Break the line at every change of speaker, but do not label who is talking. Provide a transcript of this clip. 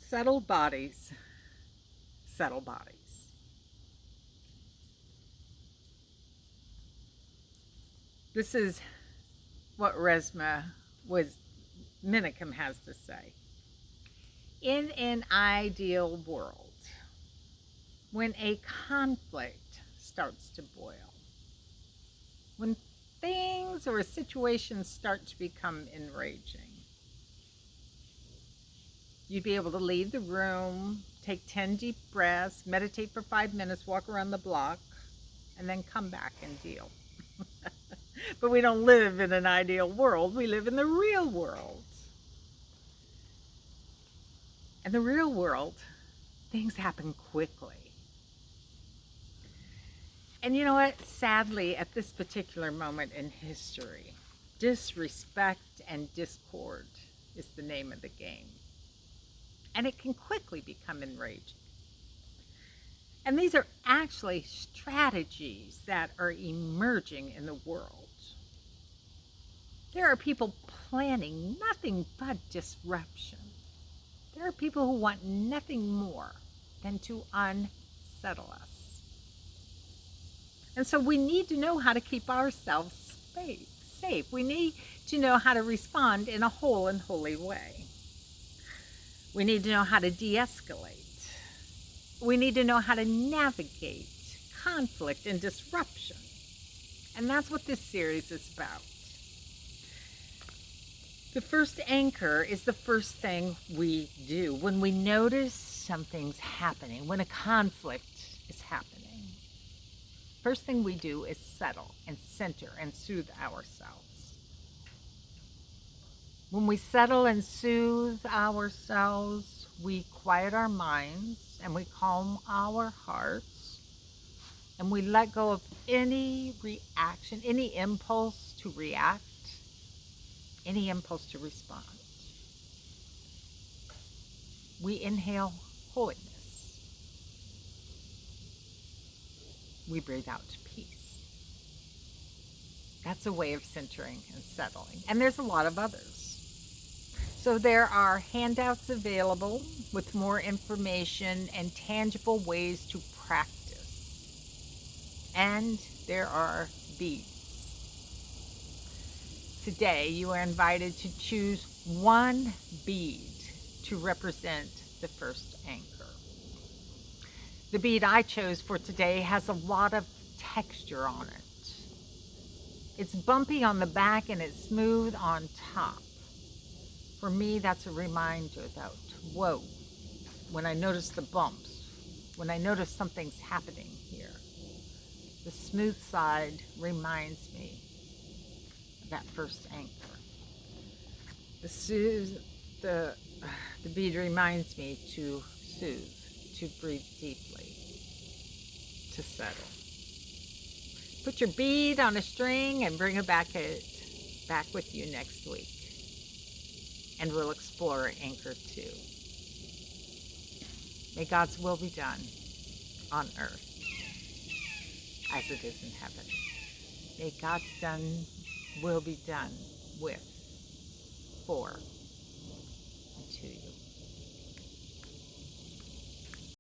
Settle bodies, settle bodies. This is what Resma was Minicum has to say. In an ideal world, when a conflict starts to boil, when things or a situation start to become enraging, you'd be able to leave the room, take 10 deep breaths, meditate for 5 minutes, walk around the block, and then come back and deal. But we don't live in an ideal world. We live in the real world. In the real world, things happen quickly. And you know what? Sadly, at this particular moment in history, disrespect and discord is the name of the game. And it can quickly become enraging. And these are actually strategies that are emerging in the world. There are people planning nothing but disruption. There are people who want nothing more than to unsettle us. And so we need to know how to keep ourselves safe. We need to know how to respond in a whole and holy way. We need to know how to de-escalate. We need to know how to navigate conflict and disruption. And that's what this series is about. The first anchor is the first thing we do when we notice something's happening, when a conflict is happening. First thing we do is settle and center and soothe ourselves. When we settle and soothe ourselves, we quiet our minds and we calm our hearts and we let go of any reaction, any impulse to react, any impulse to respond. We inhale holiness. We breathe out peace. That's a way of centering and settling. And there's a lot of others. So there are handouts available with more information and tangible ways to practice. And there are beads. Today, you are invited to choose one bead to represent the first anchor. The bead I chose for today has a lot of texture on it. It's bumpy on the back and it's smooth on top. For me, that's a reminder that, whoa, when I notice the bumps, when I notice something's happening here, the smooth side reminds me of that first anchor. The bead reminds me to soothe, to breathe deeply, to settle. Put your bead on a string and bring it back with you next week. And we'll explore anchor 2. May God's will be done on earth as it is in heaven. May God's will be done with, for,